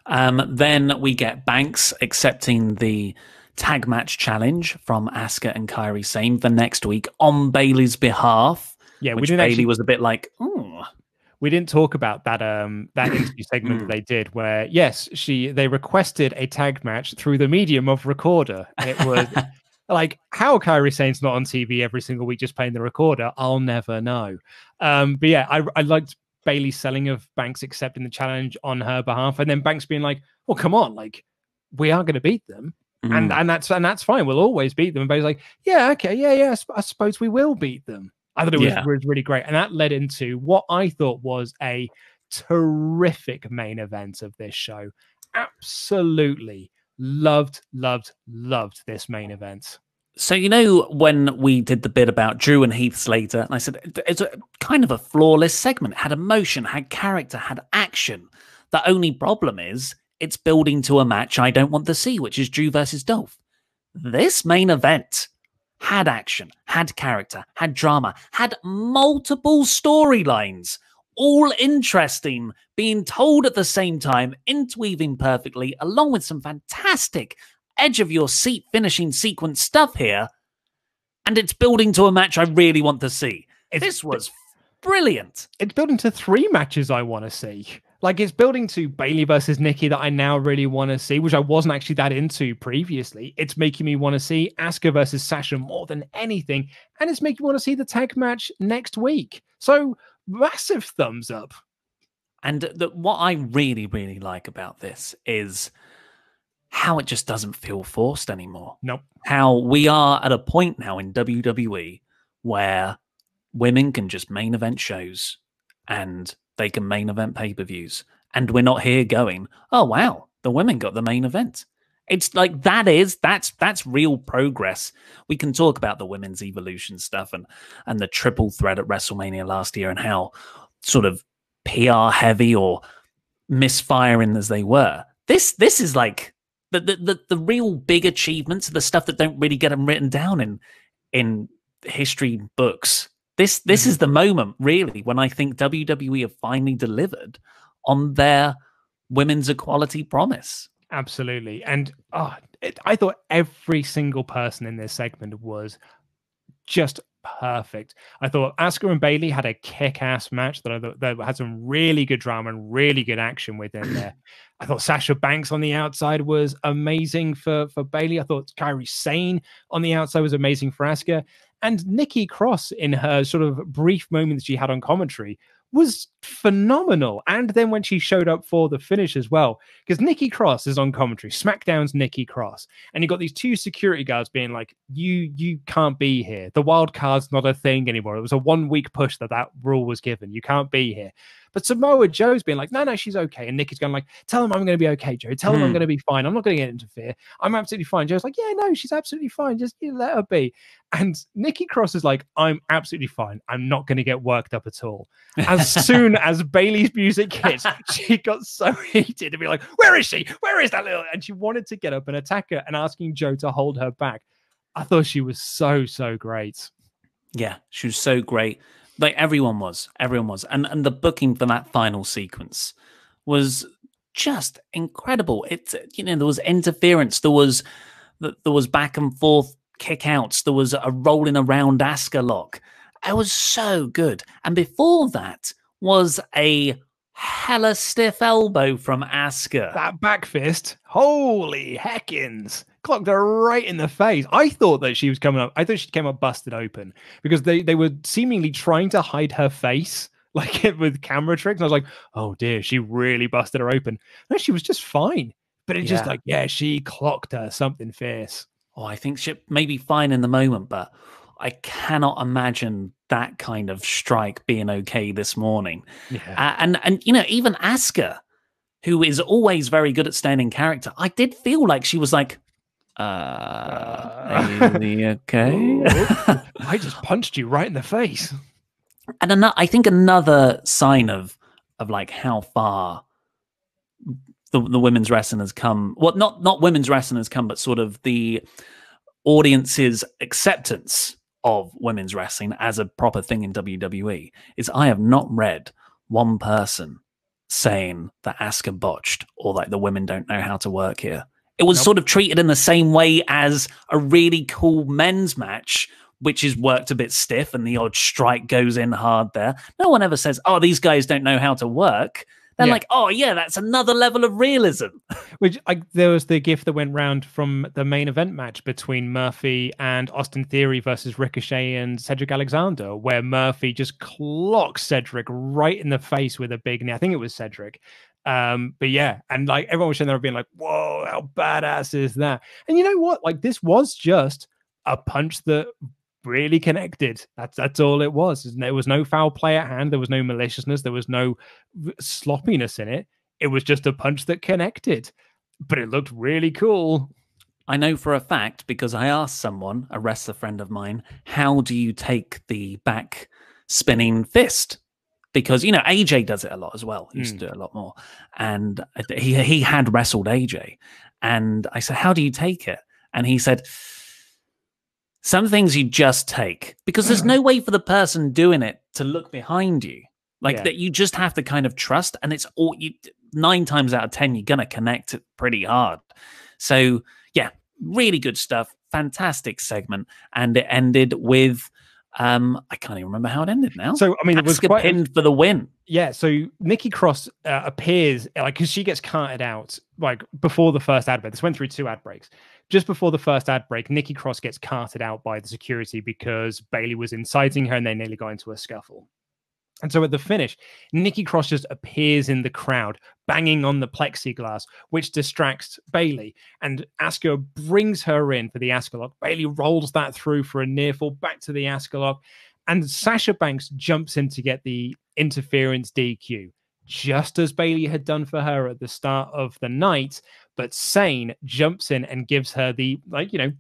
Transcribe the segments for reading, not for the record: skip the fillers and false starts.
Then we get Banks accepting the tag match challenge from Asuka and Kairi Sane the next week on Bayley's behalf. Yeah, which Bayley was a bit like, oh. We didn't talk about that that interview segment that they did, where yes, they requested a tag match through the medium of recorder. It was like how Kairi Sane's not on TV every single week just playing the recorder. I'll never know. But yeah, I liked Bayley's selling of Banks accepting the challenge on her behalf, and then Banks being like, "Well, come on, like we are going to beat them." And that's fine. We'll always beat them. And Bayley's like, yeah, okay, yeah. I suppose we will beat them. I thought it was really great. And that led into what I thought was a terrific main event of this show. Absolutely loved this main event. So, you know, when we did the bit about Drew and Heath Slater, and I said it's a kind of a flawless segment, had emotion, had character, had action. The only problem is it's building to a match I don't want to see, which is Drew versus Dolph. This main event had action, had character, had drama, had multiple storylines, all interesting, being told at the same time, interweaving perfectly, along with some fantastic edge-of-your-seat finishing sequence stuff here, and it's building to a match I really want to see. This was brilliant. It's building to 3 matches I want to see. Like, it's building to Bayley versus Nikki that I now really want to see, which I wasn't actually that into previously. It's making me want to see Asuka versus Sasha more than anything, and it's making me want to see the tag match next week. So, massive thumbs up. And what I really, really like about this is how it just doesn't feel forced anymore. Nope. How we are at a point now in WWE where women can just main event shows and they can main event pay-per-views. And we're not here going, oh, wow, the women got the main event. It's like that's real progress. We can talk about the women's evolution stuff and the triple threat at WrestleMania last year and how sort of PR heavy or misfiring as they were. This is like the real big achievements, the stuff that don't really get them written down in history books. This is the moment, really, when I think WWE have finally delivered on their women's equality promise. Absolutely. And I thought every single person in this segment was just perfect. I thought Asuka and Bayley had a kick-ass match that had some really good drama and really good action within there. I thought Sasha Banks on the outside was amazing for Bayley. I thought Kairi Sane on the outside was amazing for Asuka. And Nikki Cross, in her sort of brief moment that she had on commentary, was phenomenal. And then when she showed up for the finish as well, because Nikki Cross is on commentary, SmackDown's Nikki Cross, and you got these 2 security guards being like, you can't be here. The wild card's not a thing anymore. It was a 1-week push that rule was given. You can't be here. But Samoa Joe's being like, no, she's okay. And Nikki's going like, tell him I'm going to be okay, Joe. Tell him I'm going to be fine. I'm not going to interfere. I'm absolutely fine. Joe's like, yeah, no, she's absolutely fine. Just let her be. And Nikki Cross is like, I'm absolutely fine. I'm not going to get worked up at all. As soon as Bayley's music hits, she got so heated to be like, where is she? Where is that little? And she wanted to get up and attack her and asking Joe to hold her back. I thought she was so great. Yeah, she was so great. Like everyone was. And the booking for that final sequence was just incredible. It's, there was interference. There was back and forth kick outs. There was a rolling around Asuka lock. It was so good. And before that was a hella stiff elbow from Asuka. That back fist. Holy heckins. Clocked her right in the face. I thought that she was coming up. I thought she came up busted open because they were seemingly trying to hide her face, like with camera tricks. And I was like, oh dear, she really busted her open. No, she was just fine. But it's just like, yeah, she clocked her something fierce. Oh, I think she may be fine in the moment, but I cannot imagine that kind of strike being okay this morning. Yeah. And even Asuka, who is always very good at staying in character, I did feel like she was like, are you okay? I just punched you right in the face. And I think another sign of like how far the women's wrestling has come. Well, not women's wrestling has come, but sort of the audience's acceptance of women's wrestling as a proper thing in WWE is I have not read one person saying that Asuka botched or like the women don't know how to work here. It was sort of treated in the same way as a really cool men's match, which is worked a bit stiff and the odd strike goes in hard there. No one ever says, oh, these guys don't know how to work. They're like, oh, yeah, that's another level of realism. Which there was the gif that went round from the main event match between Murphy and Austin Theory versus Ricochet and Cedric Alexander, where Murphy just clocks Cedric right in the face with a big knee. I think it was Cedric. But yeah, and like everyone was sitting there being like, whoa, how badass is that? And you know what? Like, this was just a punch that really connected. That's all it was. There was no foul play at hand. There was no maliciousness. There was no sloppiness in it. It was just a punch that connected, but it looked really cool. I know for a fact because I asked someone, a wrestler friend of mine, how do you take the back spinning fist? Because, you know, AJ does it a lot as well. He used to do it a lot more. And he had wrestled AJ. And I said, how do you take it? And he said, some things you just take, because there's no way for the person doing it to look behind you. Like that, you just have to kind of trust, and it's all 9 times out of 10 you're gonna connect it pretty hard. So yeah, really good stuff, fantastic segment, and it ended with I can't even remember how it ended now. So I mean, it was quite pinned for the win. Yeah, so Nikki Cross appears like because she gets carted out like before the first ad break. This went through 2 ad breaks. Just before the first ad break, Nikki Cross gets carted out by the security because Bayley was inciting her and they nearly got into a scuffle. And so at the finish, Nikki Cross just appears in the crowd, banging on the plexiglass, which distracts Bayley. And Asuka brings her in for the Asuka lock. Bayley rolls that through for a near fall back to the Asuka lock. And Sasha Banks jumps in to get the interference DQ, just as Bayley had done for her at the start of the night. But Sane jumps in and gives her the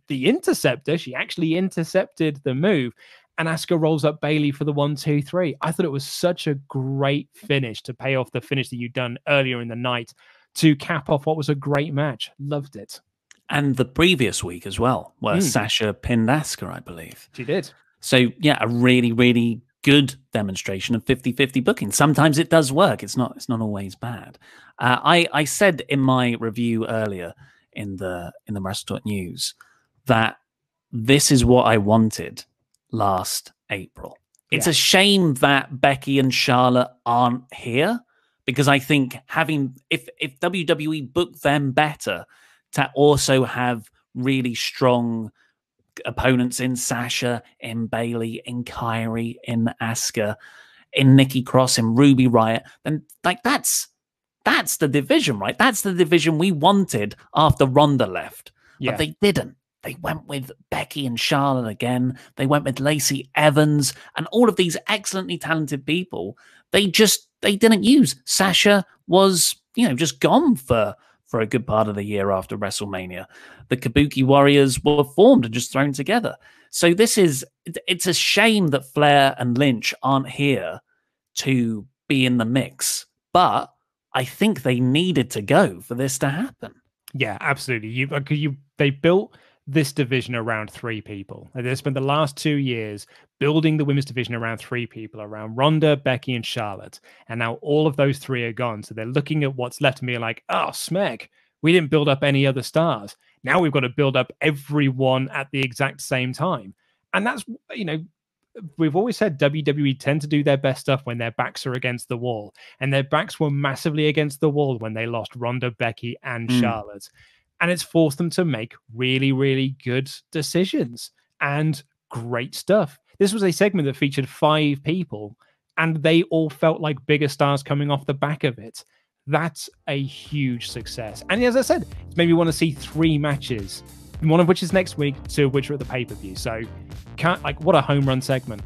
interceptor. She actually intercepted the move. And Asuka rolls up Bayley for the 1, 2, 3. I thought it was such a great finish to pay off the finish that you'd done earlier in the night to cap off what was a great match. Loved it. And the previous week as well, where Sasha pinned Asuka, I believe. She did. So yeah, a really, really good demonstration of 50-50 booking. Sometimes it does work. It's not always bad. I said in my review earlier in the WrestleTalk News that this is what I wanted last April. It's a shame that Becky and Charlotte aren't here, because I think if WWE booked them better to also have really strong opponents in Sasha, in Bayley, in Kairi, in Asuka, in Nikki Cross, in Ruby Riott, then like that's the division, right? That's the division we wanted after Ronda left. But they didn't. They went with Becky and Charlotte again. They went with Lacey Evans and all of these excellently talented people. They didn't use. Sasha was, just gone for a good part of the year after WrestleMania. The Kabuki Warriors were formed and just thrown together. So it's a shame that Flair and Lynch aren't here to be in the mix. But I think they needed to go for this to happen. Yeah, absolutely. They built this division around 3 people. They spent the last 2 years building the women's division around 3 people, around Ronda, Becky, and Charlotte. And now all of those 3 are gone. So they're looking at what's left and being like, oh, smeg, we didn't build up any other stars. Now we've got to build up everyone at the exact same time. And that's, we've always said WWE tend to do their best stuff when their backs are against the wall. And their backs were massively against the wall when they lost Ronda, Becky, and Charlotte. And it's forced them to make really, really good decisions and great stuff. This was a segment that featured 5 people, and they all felt like bigger stars coming off the back of it. That's a huge success. And as I said, it's made me want to see 3 matches, one of which is next week, 2 of which are at the pay-per-view. So, what a home run segment.